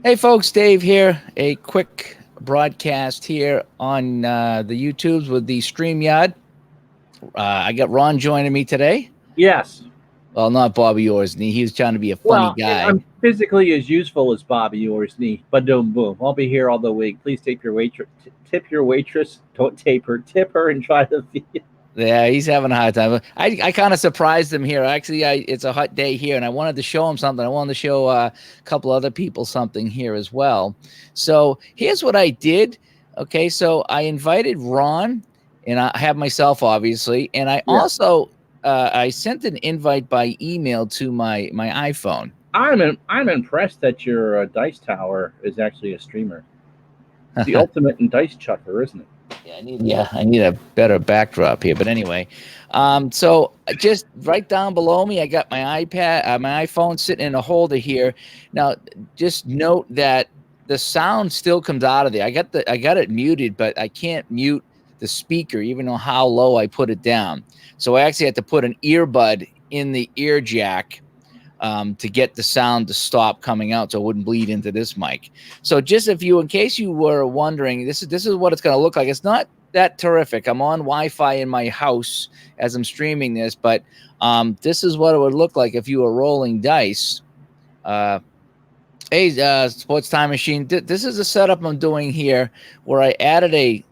Hey folks, Dave here. A quick broadcast here on the YouTubes with the StreamYard. I got Ron joining me today. Yes. Well, not Bobby Orsney. He was trying to be a funny Well, guy. I'm physically as useful as Bobby Orrsney, but boom. I'll be here all the week. Please tip your waitress, don't tape her, tip her, and try to feed. Yeah, he's having a hard time. I kind of surprised him here. Actually, it's a hot day here, and I wanted to show him something. I wanted to show a couple other people something here as well. So here's what I did. Okay, so I invited Ron, and I have myself obviously, and I Yeah. also I sent an invite by email to my iPhone. I'm impressed that your dice tower is actually a streamer. It's the ultimate in dice chucker, isn't it? I need a better backdrop here. But anyway, so just right down below me, I got my iPad, my iPhone sitting in a holder here. Now, just note that the sound still comes out of there. I got it muted, but I can't mute the speaker, even though how low I put it down. So I actually had to put an earbud in the ear jack to get the sound to stop coming out so it wouldn't bleed into this mic. So just in case you were wondering, this is what it's going to look like. It's not that terrific. I'm on Wi-Fi in my house as I'm streaming this, but this is what it would look like if you were rolling dice. Hey, Sports Time Machine, this is a setup I'm doing here where I added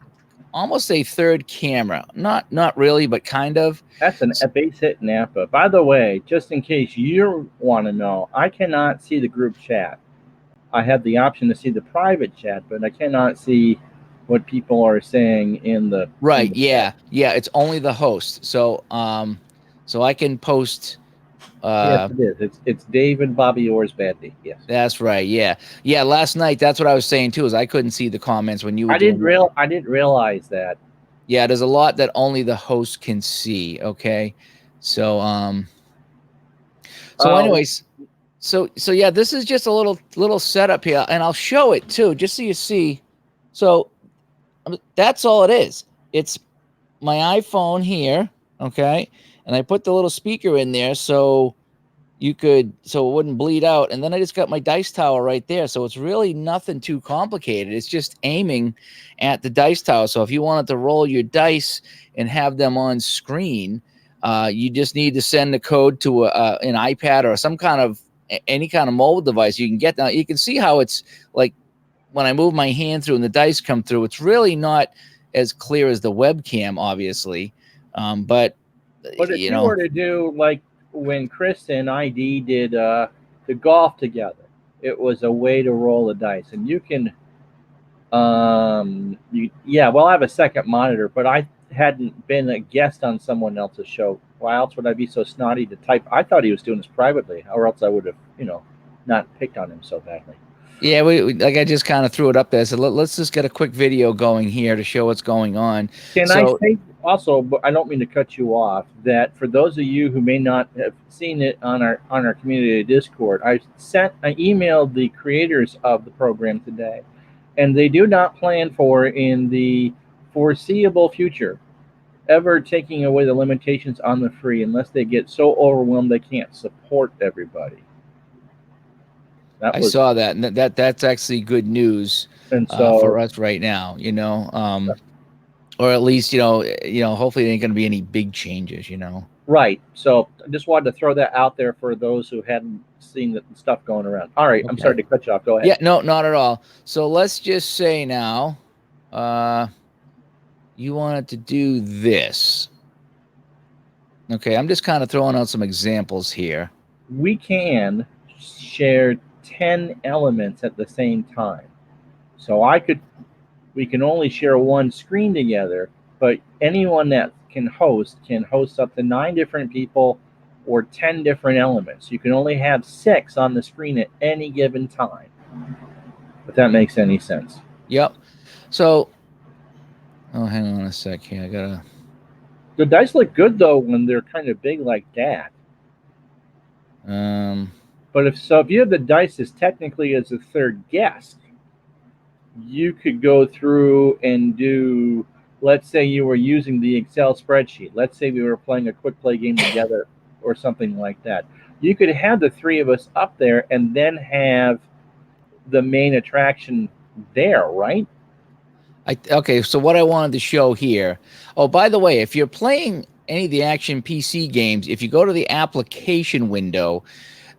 almost a third camera. Not really, but kind of. That's a base hit Napa. By the way, just in case you want to know, I cannot see the group chat. I have the option to see the private chat, but I cannot see what people are saying in the Right. in the Yeah. chat. Yeah. It's only the host. So I can post. Yes, it is. It's David Bobby Orr's bad day. Yes. That's right. Yeah. Yeah. Last night, that's what I was saying too, is I couldn't see the comments when you were doing it. I didn't realize that. Yeah. There's a lot that only the host can see. Okay. So, Oh, anyways, so yeah, this is just a little setup here, and I'll show it too, just so you see. So that's all it is. It's my iPhone here. Okay. And I put the little speaker in there so it wouldn't bleed out, and then I just got my dice tower right there, so it's really nothing too complicated. It's just aiming at the dice tower. So if you wanted to roll your dice and have them on screen, you just need to send the code to an iPad or any kind of mobile device you can get. Now you can see how it's like when I move my hand through and the dice come through, it's really not as clear as the webcam, obviously, but but if you were to do like when Chris and ID did the golf together, it was a way to roll the dice, and you can. Well, I have a second monitor, but I hadn't been a guest on someone else's show. Why else would I be so snotty to type? I thought he was doing this privately, or else I would have, not picked on him so badly. Yeah, like I just kind of threw it up there. So let's just get a quick video going here to show what's going on. Can I say also, but I don't mean to cut you off, that for those of you who may not have seen it on our community Discord, I emailed the creators of the program today, and they do not plan for in the foreseeable future ever taking away the limitations on the free unless they get so overwhelmed they can't support everybody. I saw that, and that's actually good news for us right now, or at least hopefully there ain't going to be any big changes, Right. So I just wanted to throw that out there for those who hadn't seen the stuff going around. All right, okay. I'm sorry to cut you off. Go ahead. Yeah, no, not at all. So let's just say now, you wanted to do this. Okay, I'm just kind of throwing out some examples here. We can share 10 elements at the same time. So we can only share one screen together, but anyone that can host up to 9 different people or 10 different elements. You can only have 6 on the screen at any given time. If that makes any sense. Yep. So, hang on a sec here. The dice look good though when they're kind of big like that. But if you have the dice as technically as a third guest, you could go through and do, let's say you were using the Excel spreadsheet. Let's say we were playing a quick play game together or something like that. You could have the 3 of us up there and then have the main attraction there, right? Okay, so what I wanted to show here. Oh, by the way, if you're playing any of the Action PC games, if you go to the application window,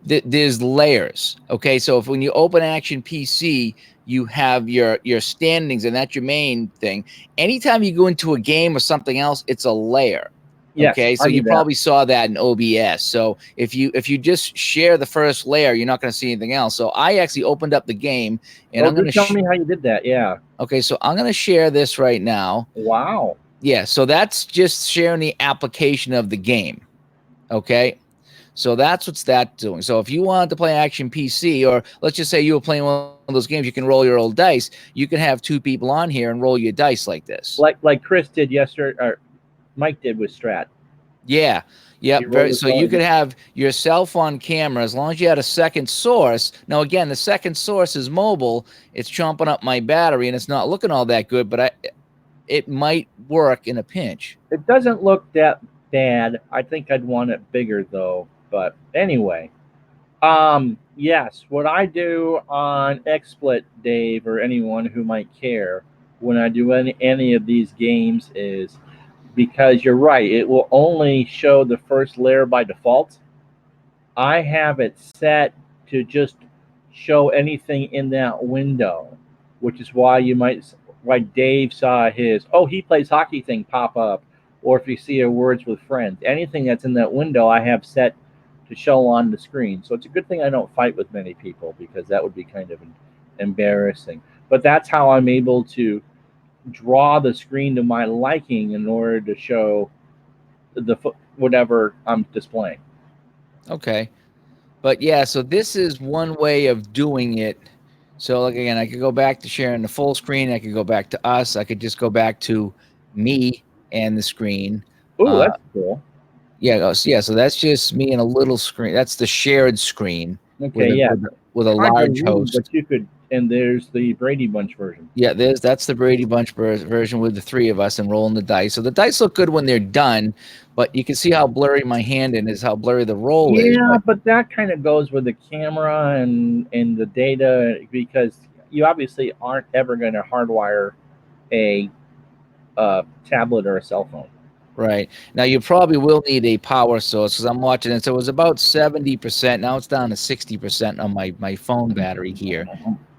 there's layers. Okay, so if when you open Action PC, you have your standings, and that's your main thing. Anytime you go into a game or something else, it's a layer. Yes, Okay, so I do you that. probably saw that in OBS. So if you just share the first layer, you're not going to see anything else. So I actually opened up the game, and Oh, I'm going do to. tell me how you did that. Yeah. Okay, so I'm going to share this right now. Wow. Yeah, so that's just sharing the application of the game. Okay. So that's what's that doing. So if you wanted to play Action PC, or let's just say you were playing one of those games, you can roll your old dice. You can have two people on here and roll your dice like this. Like Chris did yesterday, or Mike did with Strat. Yeah. Yep. You roll So you could have yourself on camera as long as you had a second source. Now, again, the second source is mobile. It's chomping up my battery and it's not looking all that good, but it might work in a pinch. It doesn't look that bad. I think I'd want it bigger though. But anyway, yes, what I do on XSplit, Dave, or anyone who might care, when I do any of these games is, because you're right, it will only show the first layer by default. I have it set to just show anything in that window, which is why Dave saw his, oh, he plays hockey thing pop up, or if you see a words with friends, anything that's in that window I have set to show on the screen. So it's a good thing I don't fight with many people, because that would be kind of embarrassing. But that's how I'm able to draw the screen to my liking in order to show whatever I'm displaying. Okay. But yeah, so this is one way of doing it. So like again, I could go back to sharing the full screen. I could go back to us. I could just go back to me and the screen. Ooh, that's cool. Yeah, so that's just me and a little screen. That's the shared screen. Okay, yeah. With a large host. But you could, and there's the Brady Bunch version. Yeah, that's the Brady Bunch version with the three of us and rolling the dice. So the dice look good when they're done, but you can see how blurry my hand is, how blurry the roll is. Yeah, but that kind of goes with the camera and the data, because you obviously aren't ever going to hardwire a tablet or a cell phone. Right. Now you probably will need a power source, because I'm watching it. So it was about 70%. Now it's down to 60% on my phone battery here.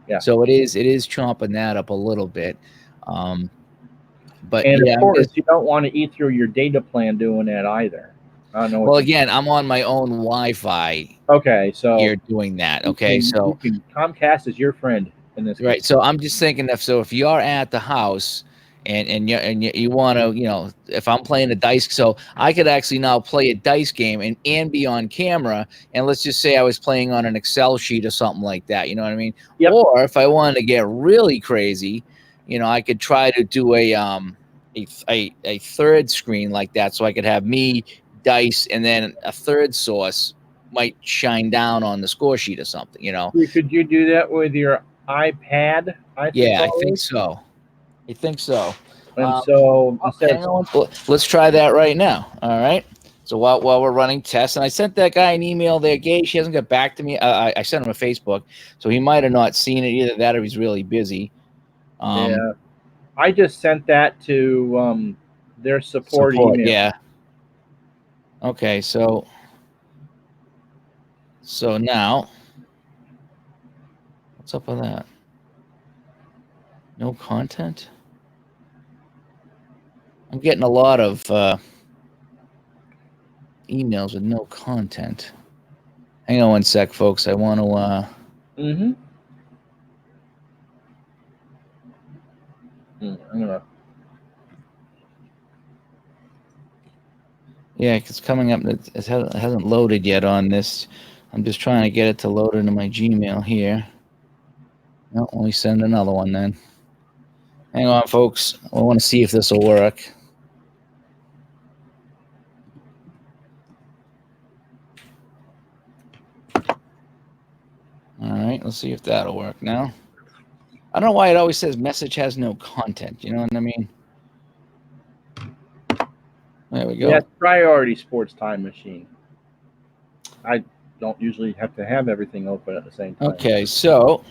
Yeah. So it is chomping that up a little bit. But and yeah, of course, you don't want to eat through your data plan doing that either. I don't know. Well, again, I'm on my own Wi-Fi. Okay, so you're doing that. Okay, so Comcast is your friend in this. Right. So I'm just thinking if you're at the house and you want to, if I'm playing a dice, so I could actually now play a dice game and be on camera. And let's just say I was playing on an Excel sheet or something like that. You know what I mean? Yep. Or if I wanted to get really crazy, I could try to do a third screen like that, so I could have me, dice, and then a third source might shine down on the score sheet or something. Could you do that with your iPad? I think so. I think so. And so let's try that right now. All right. So while we're running tests, and I sent that guy an email there, Gage. He hasn't got back to me. I sent him a Facebook, so he might have not seen it, either that or he's really busy. Yeah, I just sent that to their support email. Yeah. Okay, so now, what's up with that? No content? I'm getting a lot of emails with no content. Hang on one sec, folks. I want to... I'm gonna... Yeah, it's coming up. It hasn't loaded yet on this. I'm just trying to get it to load into my Gmail here. No, let me send another one then. Hang on, folks. I want to see if this will work. All right, let's see if that'll work now. I don't know why it always says message has no content. You know what I mean? There we go. Yeah, Priority Sports Time Machine. I don't usually have to have everything open at the same time. Okay, so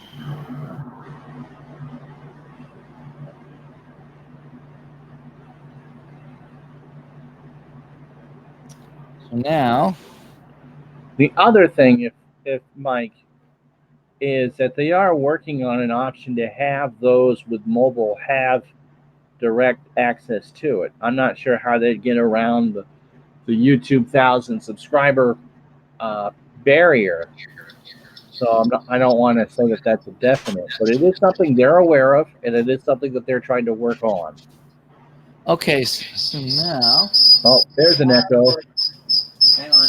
now, The other thing, if Mike, is that they are working on an option to have those with mobile have direct access to it. I'm not sure how they'd get around the YouTube 1,000 subscriber barrier. So I don't want to say that that's a definite, but it is something they're aware of, and it is something that they're trying to work on. okay, so now, Oh, there's an echo. hang on.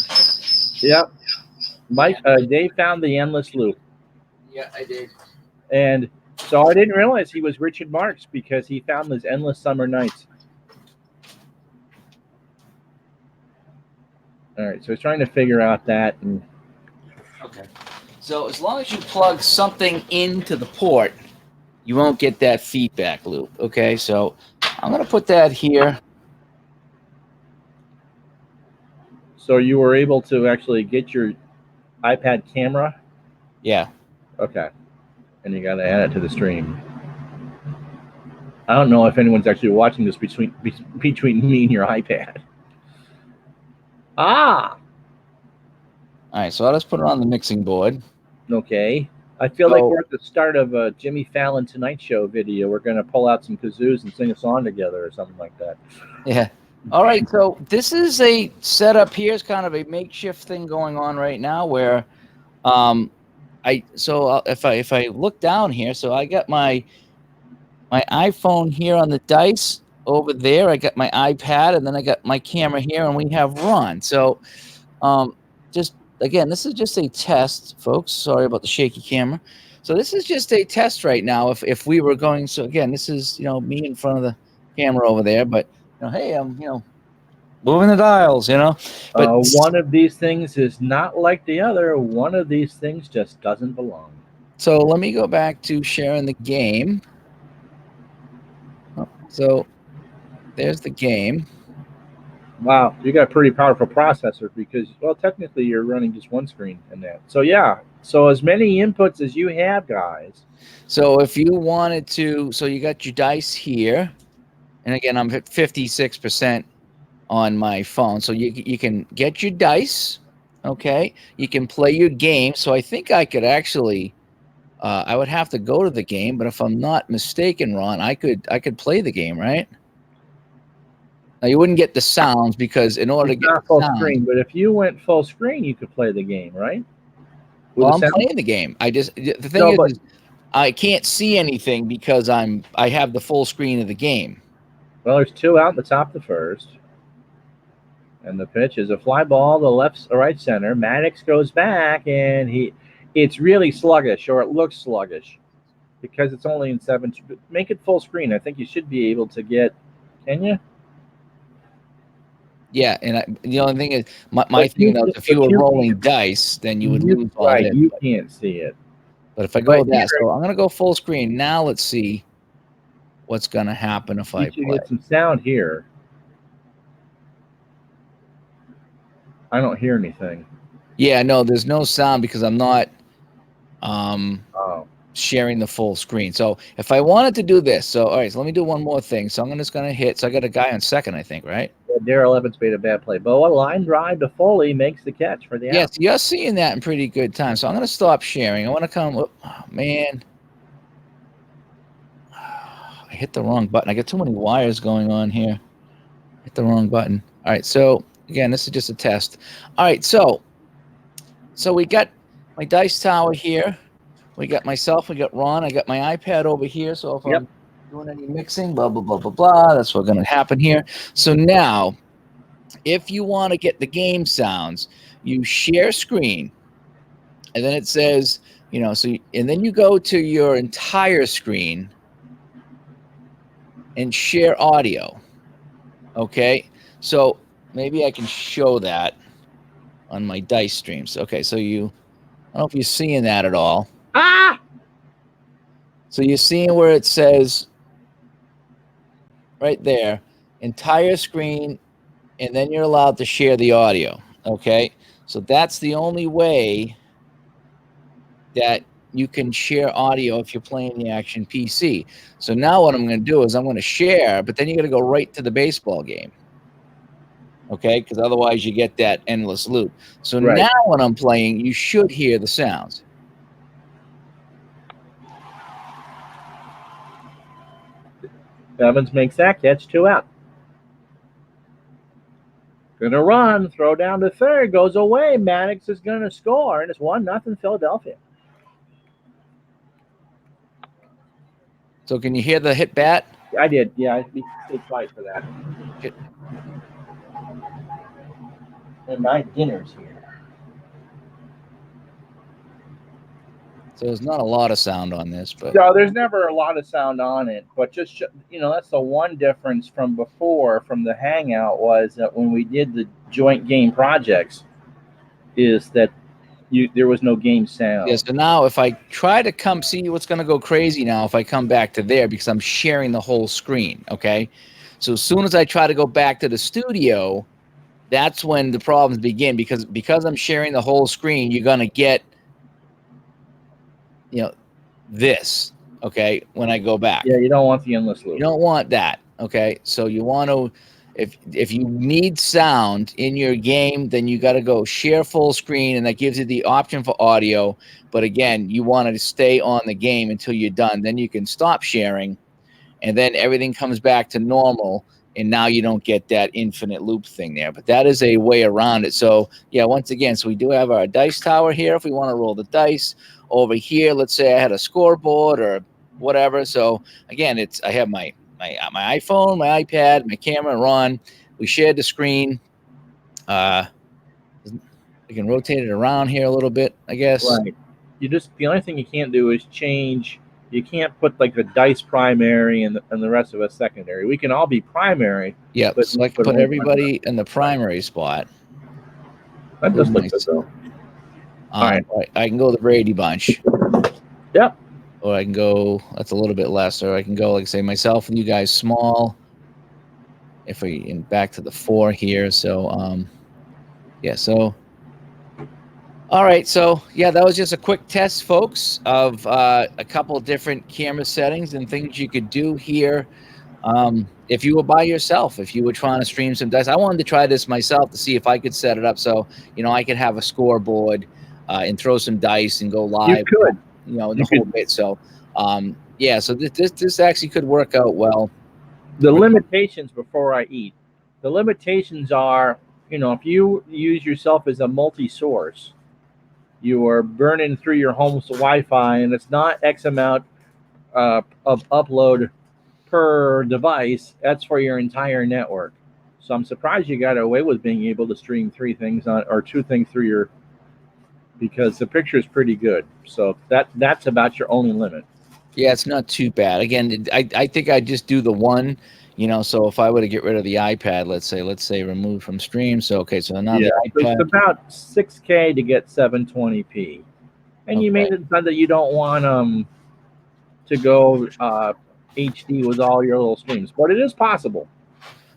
Yep. Mike, Dave found the endless loop. Yeah, I did. And so I didn't realize he was Richard Marx because he found those endless summer nights. All right, so he's trying to figure out that. And Okay. So as long as you plug something into the port, you won't get that feedback loop. Okay, so I'm going to put that here. so you were able to actually get your iPad camera? Yeah. Okay. And you got to add it to the stream. I don't know if anyone's actually watching this between me and your iPad. Ah, All right, so I'll just put it on the mixing board. okay. I feel like we're at the start of a Jimmy Fallon Tonight Show video. We're going to pull out some kazoos and sing a song together or something like that. Yeah. All right, so this is a setup here. It's kind of a makeshift thing going on right now where if I look down here, so I got my iPhone here on the dice over there. I got my iPad, and then I got my camera here, and we have Ron. So just again, this is just a test, folks. Sorry about the shaky camera. So this is just a test right now. If we were going, so again, this is me in front of the camera over there, but hey, I'm moving the dials, But one of these things is not like the other. One of these things just doesn't belong. So let me go back to sharing the game. So there's the game. Wow, you got a pretty powerful processor because, well, technically you're running just one screen in that. So yeah, so as many inputs as you have, guys. So if you wanted to, so you got your dice here, and again, I'm at 56% on my phone. So you can get your dice, okay? You can play your game. So I think I could actually, I would have to go to the game, but if I'm not mistaken, Ron, I could play the game, right? Now you wouldn't get the sounds because in order to get not full sound, screen, but if you went full screen, you could play the game, right? Well, I'm playing the game. The thing is, I can't see anything because I have the full screen of the game. Well, there's two out in the top of the first. And the pitch is a fly ball to left or right center. Maddox goes back, and it's really sluggish, or it looks sluggish, because it's only in 7. Make it full screen. I think you should be able to get. Can you? Yeah, and the only thing is, my thing is, if you were rolling dice, then you would lose all right, this. you can't see it. But if I go that, so I'm going to go full screen. Now let's see what's going to happen if I play. You get some sound here. I don't hear anything. Yeah, no, there's no sound because I'm not sharing the full screen. So if I wanted to do this, so all right, so let me do one more thing. So I'm just going to hit. So I got a guy on second, I think, right? Darrell Evans made a bad play. Boa line drive to Foley makes the catch for the out. Yes, you're seeing that in pretty good time. So I'm going to stop sharing. I want to come. Oh, man. I hit the wrong button. I got too many wires going on here. Hit the wrong button. All right. So again, this is just a test. All right. So we got my dice tower here. We got myself. We got Ron. I got my iPad over here. So if I'm doing any mixing, blah, blah, blah, blah, blah, that's what's going to happen here. So now, if you want to get the game sounds, you share screen, and then it says, and then you go to your entire screen and share audio. Okay, so maybe I can show that on my dice streams. Okay, so I don't know if you're seeing that at all. So you're seeing where it says right there, entire screen, and then you're allowed to share the audio. Okay, so that's the only way that you can share audio if you're playing the Action PC. So now what I'm going to do is I'm going to share, but then you got to go right to the baseball game. Okay, because otherwise you get that endless loop. So Right. now when I'm playing, you should hear the sounds. Evans makes that catch, 2 out. Gonna run, throw down to third, goes away. Maddox is gonna score, and it's 1-0 Philadelphia. So can you hear the hit bat? I did, yeah. I stayed quiet for that. Shit. And my dinner's here. So there's not a lot of sound on this, but No, there's never a lot of sound on it, but just that's the one difference from before, from the Hangout, was that when we did the joint game projects, is that there was no game sound. yeah. So now if I try to come see what's going to go crazy now, if I come back to there because I'm sharing the whole screen. Okay. So as soon as I try to go back to the studio, that's when the problems begin because I'm sharing the whole screen, you're going to get, this, okay, when I go back. Yeah, you don't want the endless loop. You don't want that, okay? So you want to, if you need sound in your game, then you got to go share full screen, and that gives you the option for audio. But again, you want to stay on the game until you're done. Then you can stop sharing, and then everything comes back to normal. And now you don't get that infinite loop thing there. But that is a way around it. So yeah, once again, so we do have our dice tower here if we want to roll the dice. Over here, let's say I had a scoreboard or whatever. So again, I have my iPhone, my iPad, my camera run. We shared the screen. We can rotate it around here a little bit, I guess. Right. The only thing you can't do is change. You can't put like the dice primary and the rest of us secondary. We can all be primary. Yeah, but so I can put everybody in the primary spot. That does look good though. All right. I can go the Brady Bunch. Yep. Or I can go, that's a little bit less, or I can go, like, say, myself and you guys small. If back to the 4 here. So, yeah, so. All right, so, yeah, that was just a quick test, folks, of a couple different camera settings and things you could do here. If you were by yourself, if you were trying to stream some dice, I wanted to try this myself to see if I could set it up so, I could have a scoreboard and throw some dice and go live. You could. The whole bit. So, yeah, so this actually could work out well. The limitations before I eat. The limitations are, if you use yourself as a multi-source, you are burning through your home's Wi-Fi, and it's not X amount of upload per device. That's for your entire network. So I'm surprised you got away with being able to stream 3 things or 2 things through your, because the picture is pretty good. So that's about your only limit. Yeah, it's not too bad. Again, I think I just do the one, so if I were to get rid of the iPad, let's say remove from stream. So, okay, so now the iPad. It's about 6K to get 720p. And you made it so that you don't want to go HD with all your little streams, but it is possible.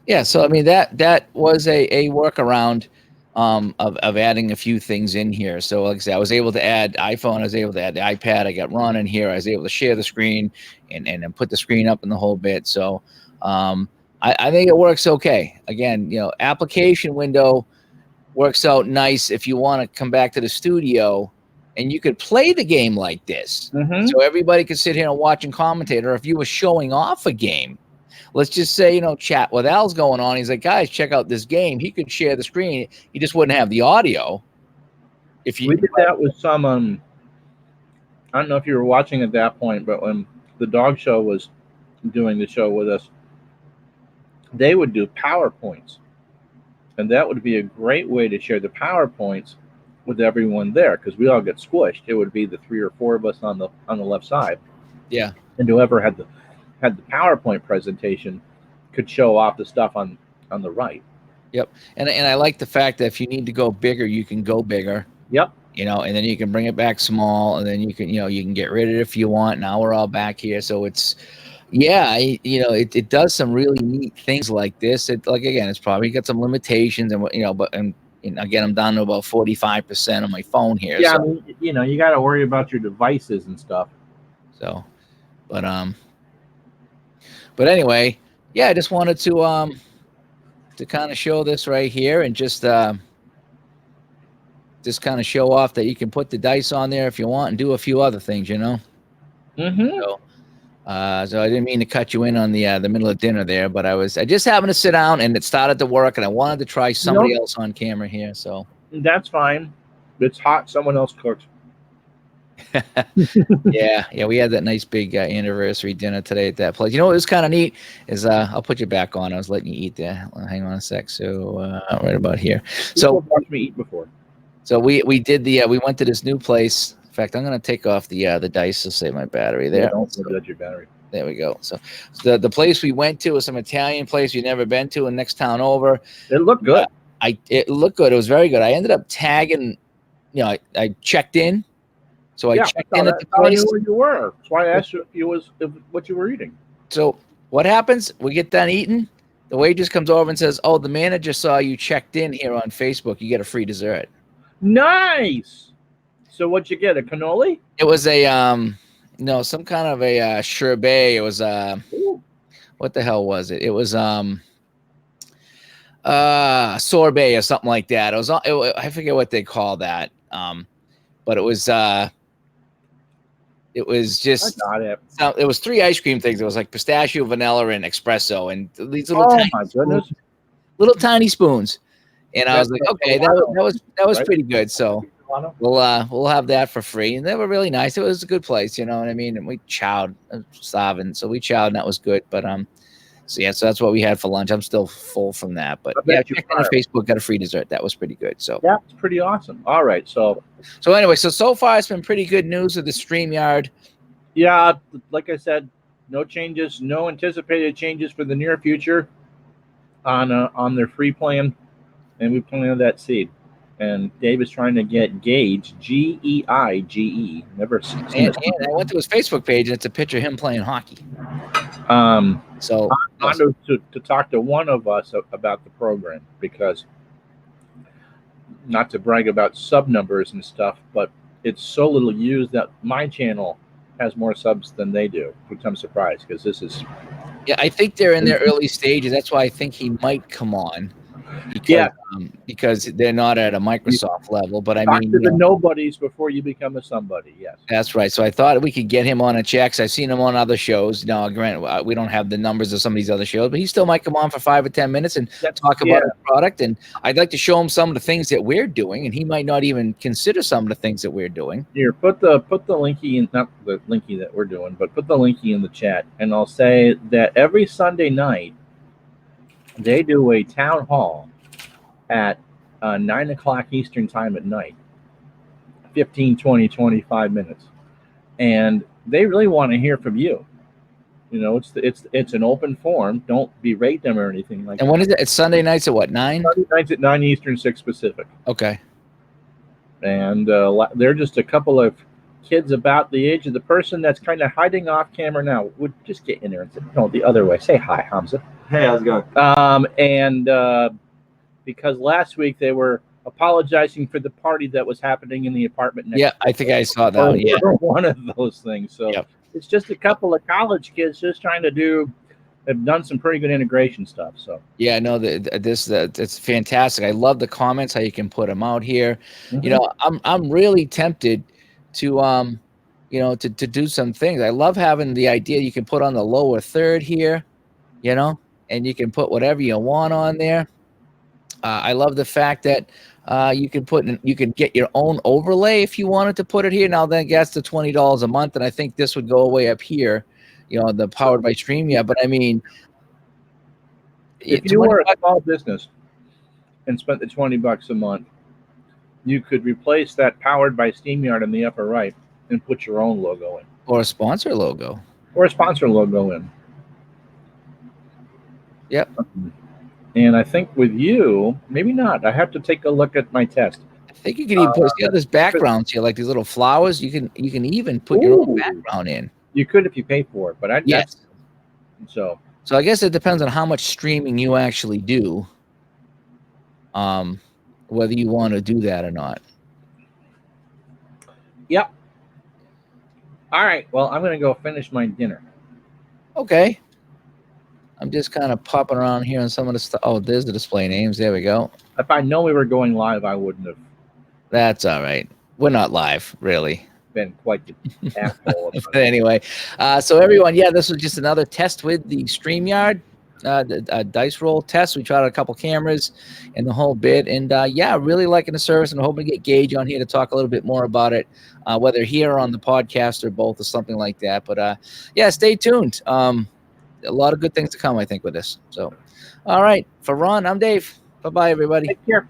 Yeah, so I mean that was a workaround of adding a few things in here. So like I said, I was able to add iPhone, I was able to add the iPad, I got Ron in here, I was able to share the screen and put the screen up in the whole bit. So I think it works okay. Again, application window works out nice if you want to come back to the studio and you could play the game like this. Mm-hmm. So everybody could sit here and watch and commentate, or if you were showing off a game. Let's just say, chat with Al's going on. He's like, guys, check out this game. He could share the screen. He just wouldn't have the audio. We did that with some, I don't know if you were watching at that point, but when the dog show was doing the show with us, they would do PowerPoints. And that would be a great way to share the PowerPoints with everyone there, because we all get squished. It would be the 3 or 4 of us on the left side. Yeah. And whoever had the PowerPoint presentation could show off the stuff on the right. Yep. And I like the fact that if you need to go bigger, you can go bigger. Yep. And then you can bring it back small, and then you can get rid of it if you want. Now we're all back here. So it's, yeah, it does some really neat things like this. It's probably got some limitations and again, I'm down to about 45% on my phone here. Yeah. So, you got to worry about your devices and stuff. So, but anyway, yeah, I just wanted to to kind of show this right here and just kind of show off that you can put the dice on there if you want and do a few other things, you know. Mm-hmm. So I didn't mean to cut you in on the middle of dinner there, but I just happened to sit down and it started to work, and I wanted to try somebody else on camera here. So that's fine. It's hot. Someone else cooks. yeah, we had that nice big anniversary dinner today at that place. You know what was kind of neat is I'll put you back on. I was letting you eat there. Hang on a sec. So right about here. So People watched me eat before. So we did we went to this new place. In fact, I'm gonna take off the dice to save my battery there. Don't judge your battery. There we go. So the place we went to was some Italian place we'd never been to, and next town over. It looked good. It looked good. It was very good. I ended up tagging. You know, I checked in. So I checked in at the place. I knew where you were. That's why I asked you what you were eating. So what happens? We get done eating. The waitress comes over and says, "Oh, the manager saw you checked in here on Facebook. You get a free dessert." Nice. So what'd you get? A cannoli? It was a no, some kind of a sherbet. It was what the hell was it? It was sorbet or something like that. It was I forget what they call that. But it was just it was 3 ice cream things. It was like pistachio, vanilla, and espresso, and these little tiny spoons. And I was like, okay, that was pretty good. So we'll have that for free, and they were really nice. It was a good place, you know what I mean. And we chowed, starving, so we chowed, and that was good. But so that's what we had for lunch. I'm still full from that, but yeah, checked on Facebook, got a free dessert. That was pretty good. So yeah, it's pretty awesome. All right, so anyway, so far it's been pretty good news with the StreamYard. Yeah, like I said, no changes, no anticipated changes for the near future on their free plan, and we planted that seed. And Dave is trying to get Geige, Geige. Never seen and I went to his Facebook page, and it's a picture of him playing hockey. So I wanted to talk to one of us about the program, because not to brag about sub numbers and stuff, but it's so little used that my channel has more subs than they do, which I'm surprised, because this is. Yeah, I think they're in their early stages. That's why I think he might come on. Because they're not at a Microsoft level, but I mean, to the nobodies before you become a somebody. Yes, that's right. So I thought we could get him on a check. I've seen him on other shows. Now, granted, we don't have the numbers of some of these other shows, but he still might come on for 5 or 10 minutes and talk about the product. And I'd like to show him some of the things that we're doing, and he might not even consider some of the things that we're doing. Here, put the linky in, not the linky that we're doing, but put the linky in the chat, and I'll say that every Sunday night they do a town hall at 9 o'clock Eastern time at night, 15, 20, 25 minutes. And they really want to hear from you. You know, it's an open forum. Don't berate them or anything like that. And when is it? It's Sunday nights at what, 9? Sunday nights at 9 Eastern, 6 Pacific. Okay. And they're just a couple of kids about the age of the person that's kind of hiding off camera now. Would just get in there and say, no, the other way. Say hi, Hamza. Hey, how's it going? Because last week they were apologizing for the party that was happening in the apartment next door. I think I saw that. Yeah, one of those things. So It's just a couple of college kids just trying to have done some pretty good integration stuff. So yeah, no, it's fantastic. I love the comments, how you can put them out here. Mm-hmm. You know, I'm really tempted to to do some things. I love having the idea you can put on the lower third here, you know, and you can put whatever you want on there. I love the fact that you can get your own overlay if you wanted to put it here. Now then, that's the $20 a month, and I think this would go away up here, you know, the powered by StreamYard. But I mean, if you were a small business and spent the $20 a month, you could replace that powered by StreamYard in the upper right and put your own logo in, or a sponsor logo, in. Yep. And I think with you, maybe not. I have to take a look at my test. I think you can even put there's backgrounds here, like these little flowers. You can even put your own background in. You could if you pay for it, but yes. So I guess it depends on how much streaming you actually do. Whether you want to do that or not. Yep. All right. Well, I'm going to go finish my dinner. Okay. I'm just kind of popping around here on some of the stuff. Oh, there's the display names. There we go. If I know we were going live, I wouldn't have That's all right. We're not live, really. been quite the asshole. But anyway, so everyone, yeah, this was just another test with the StreamYard dice roll test. We tried out a couple cameras and the whole bit, and yeah, really liking the service, and hoping to get Gage on here to talk a little bit more about it, whether here or on the podcast or both or something like that. But yeah, stay tuned. A lot of good things to come, I think, with this. So, all right, for Ron, I'm Dave. Bye bye, everybody. Take care.